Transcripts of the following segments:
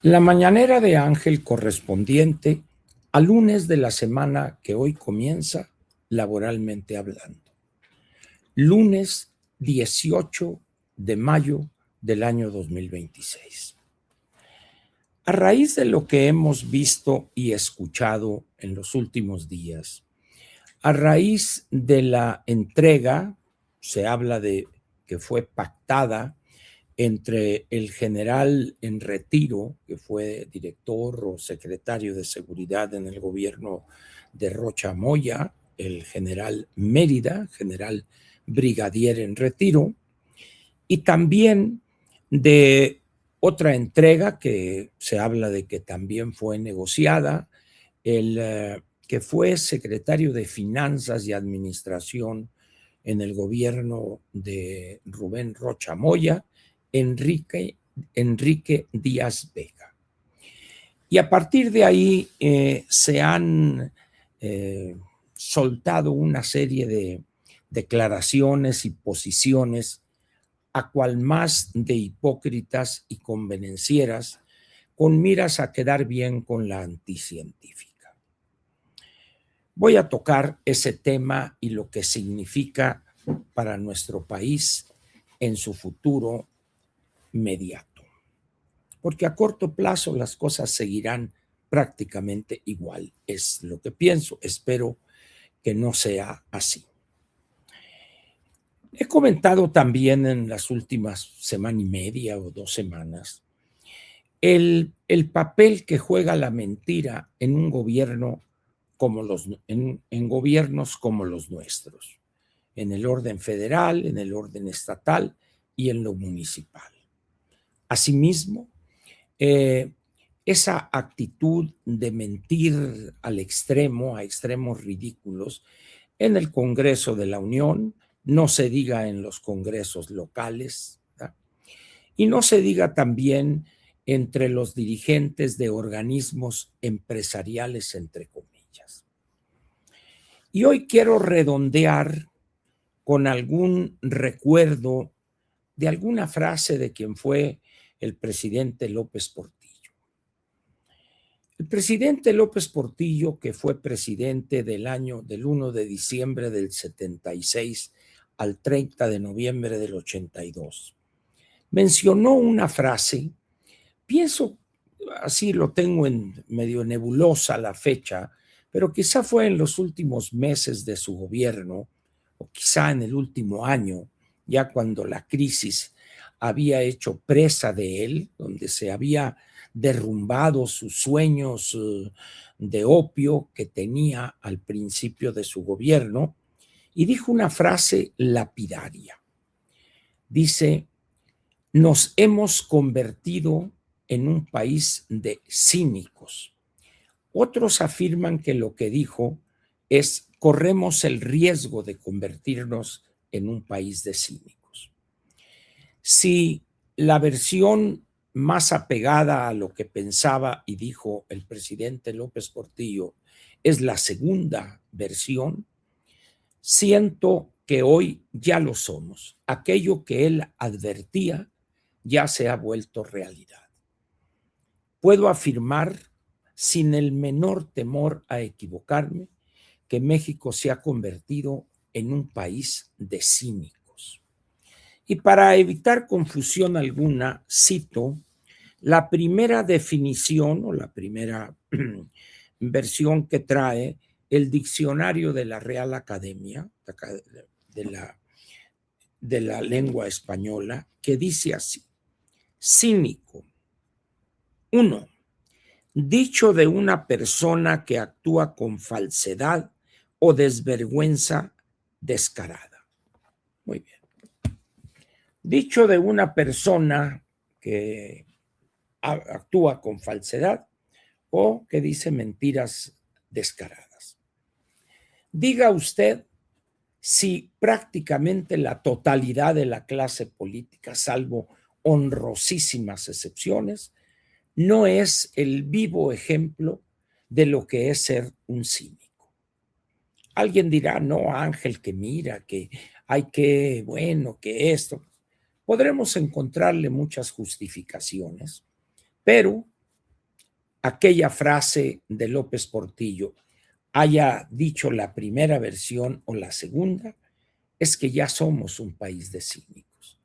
La mañanera de Ángel correspondiente al lunes de la semana que hoy comienza, laboralmente hablando. Lunes 18 de mayo del año 2026. A raíz de lo que hemos visto y escuchado en los últimos días, a raíz de la entrega, se habla de que fue pactada entre el general en retiro, que fue director o secretario de seguridad en el gobierno de Rocha Moya, el general Mérida, general brigadier en retiro, y también de otra entrega que se habla de que también fue negociada, el que fue secretario de Finanzas y Administración en el gobierno de Rubén Rocha Moya, Enrique Díaz Vega. Y a partir de ahí se han soltado una serie de declaraciones y posiciones a cual más de hipócritas y convenencieras, con miras a quedar bien con la anticientífica. Voy a tocar ese tema y lo que significa para nuestro país en su futuro inmediato, porque a corto plazo las cosas seguirán prácticamente igual. Es lo que pienso, espero que no sea así. He comentado también en las últimas semana y media o 2 semanas el papel que juega la mentira en un gobierno como en gobiernos como los nuestros, en el orden federal, en el orden estatal y en lo municipal. Asimismo, esa actitud de mentir al extremo, a extremos ridículos, en el Congreso de la Unión, no se diga en los congresos locales, ¿verdad? Y no se diga también entre los dirigentes de organismos empresariales, entre comillas. Y hoy quiero redondear con algún recuerdo de alguna frase de quien fue el presidente López Portillo. El presidente López Portillo, que fue presidente del 1 de diciembre del 76 al 30 de noviembre del 82, mencionó una frase, pienso, así lo tengo en medio nebulosa la fecha, pero quizá fue en los últimos meses de su gobierno, o quizá en el último año, ya cuando la crisis había hecho presa de él, donde se había derrumbado sus sueños de opio que tenía al principio de su gobierno, y dijo una frase lapidaria. Dice: nos hemos convertido en un país de cínicos. Otros afirman que lo que dijo es: corremos el riesgo de convertirnos en un país de cínicos. Si la versión más apegada a lo que pensaba y dijo el presidente López Portillo es la segunda versión, siento que hoy ya lo somos. Aquello que él advertía ya se ha vuelto realidad. Puedo afirmar, sin el menor temor a equivocarme, que México se ha convertido en un país de cínicos. Y para evitar confusión alguna, cito la primera definición o la primera versión que trae el diccionario de la Real Academia de la Lengua Española, que dice así: cínico. 1. Dicho de una persona que actúa con falsedad o desvergüenza descarada. Muy bien. Dicho de una persona que actúa con falsedad o que dice mentiras descaradas. Diga usted si prácticamente la totalidad de la clase política, salvo honrosísimas excepciones, no es el vivo ejemplo de lo que es ser un cínico. Alguien dirá: no, Ángel, que mira, que hay que, bueno, que esto. Podremos encontrarle muchas justificaciones, pero aquella frase de López Portillo haya dicho la primera versión o la segunda, es que ya somos un país de cínicos.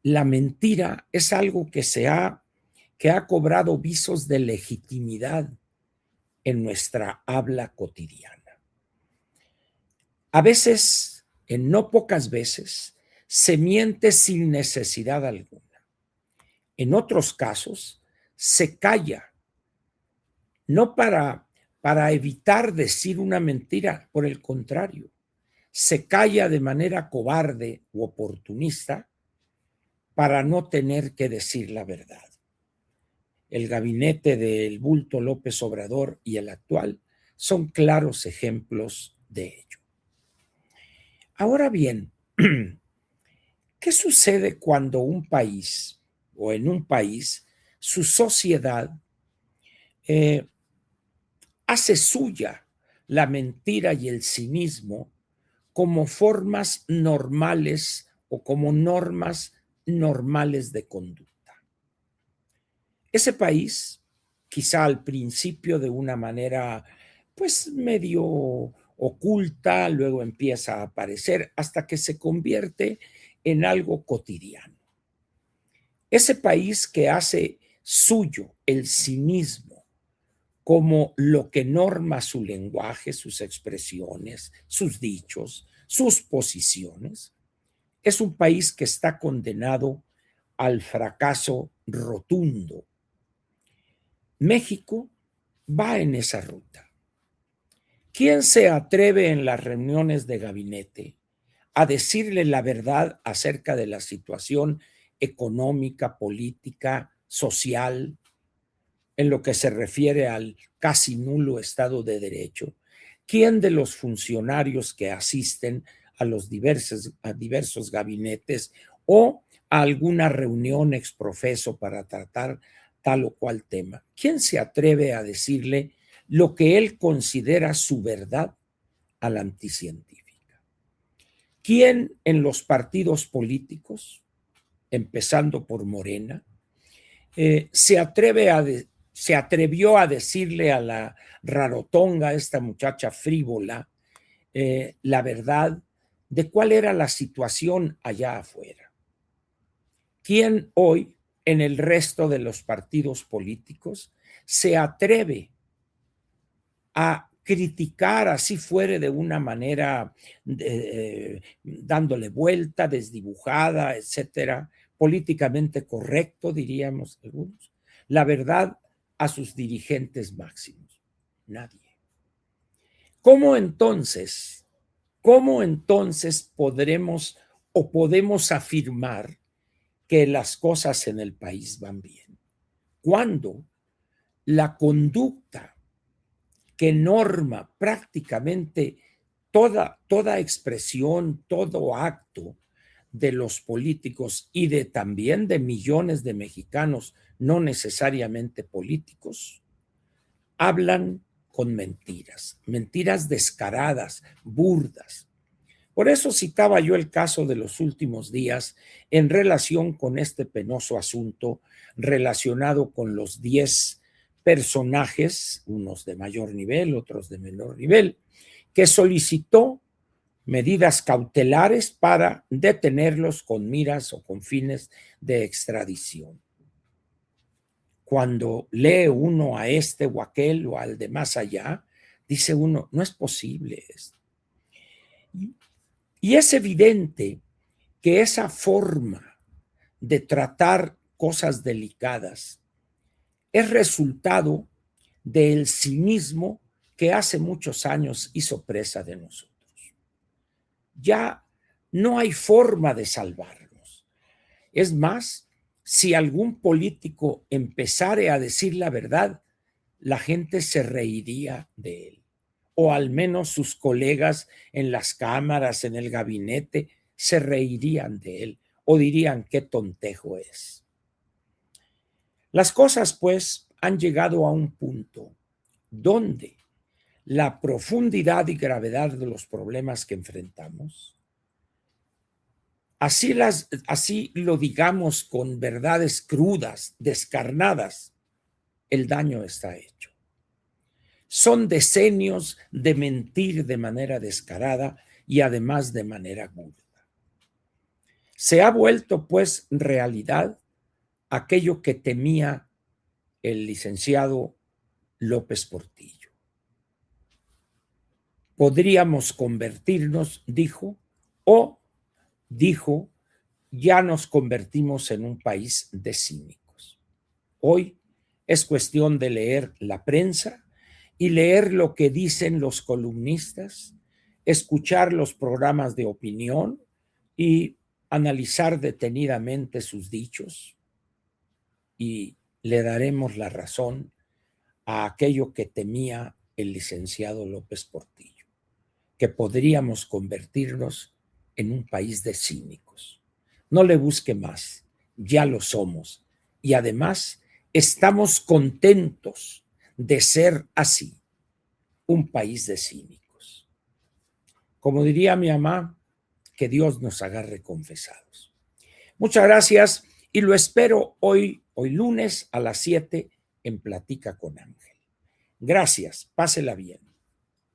La mentira es algo que ha cobrado visos de legitimidad en nuestra habla cotidiana. A veces, en no pocas veces, se miente sin necesidad alguna. En otros casos, se calla, no para evitar decir una mentira, por el contrario, se calla de manera cobarde u oportunista para no tener que decir la verdad. El gabinete del bulto López Obrador y el actual son claros ejemplos de ello. Ahora bien, ¿qué sucede cuando un país o en un país su sociedad hace suya la mentira y el cinismo como formas normales o como normas normales de conducta? Ese país, quizá al principio de una manera pues medio oculta, luego empieza a aparecer hasta que se convierte en algo cotidiano. Ese país que hace suyo el cinismo como lo que norma su lenguaje, sus expresiones, sus dichos, sus posiciones, es un país que está condenado al fracaso rotundo. México va en esa ruta. ¿Quién se atreve en las reuniones de gabinete a decirle la verdad acerca de la situación económica, política, social, en lo que se refiere al casi nulo Estado de Derecho? ¿Quién de los funcionarios que asisten a los diversos gabinetes o a alguna reunión exprofeso para tratar tal o cual tema, quién se atreve a decirle lo que él considera su verdad a la anticientífica? ¿Quién en los partidos políticos, empezando por Morena, se atrevió a decirle a la rarotonga, esta muchacha frívola, la verdad de cuál era la situación allá afuera? ¿Quién hoy en el resto de los partidos políticos se atreve a criticar, así fuere de una manera dándole vuelta, desdibujada, etcétera, políticamente correcto, diríamos algunos, la verdad a sus dirigentes máximos? Nadie. ¿Cómo entonces podremos o podemos afirmar que las cosas en el país van bien, cuando la conducta que norma prácticamente toda expresión, todo acto de los políticos y también de millones de mexicanos no necesariamente políticos, hablan con mentiras, mentiras descaradas, burdas? Por eso citaba yo el caso de los últimos días en relación con este penoso asunto relacionado con los 10 personajes, unos de mayor nivel, otros de menor nivel, que solicitó medidas cautelares para detenerlos con miras o con fines de extradición. Cuando lee uno a este o aquel o al de más allá, dice uno, no es posible esto. Y es evidente que esa forma de tratar cosas delicadas es resultado del cinismo que hace muchos años hizo presa de nosotros. Ya no hay forma de salvarnos. Es más, si algún político empezara a decir la verdad, la gente se reiría de él, o al menos sus colegas en las cámaras, en el gabinete, se reirían de él o dirían qué tontejo es. Las cosas, pues, han llegado a un punto donde la profundidad y gravedad de los problemas que enfrentamos, así lo digamos con verdades crudas, descarnadas, el daño está hecho. Son decenios de mentir de manera descarada y además de manera burda. Se ha vuelto, pues, realidad aquello que temía el licenciado López Portillo. Podríamos convertirnos, dijo, ya nos convertimos en un país de cínicos. Hoy es cuestión de leer la prensa y leer lo que dicen los columnistas, escuchar los programas de opinión y analizar detenidamente sus dichos, y le daremos la razón a aquello que temía el licenciado López Portillo, que podríamos convertirnos en un país de cínicos. No le busque más, ya lo somos, y además estamos contentos de ser así, un país de cínicos. Como diría mi mamá, que Dios nos agarre confesados. Muchas gracias y lo espero hoy lunes a las 7 en Platica con Ángel. Gracias, pásela bien.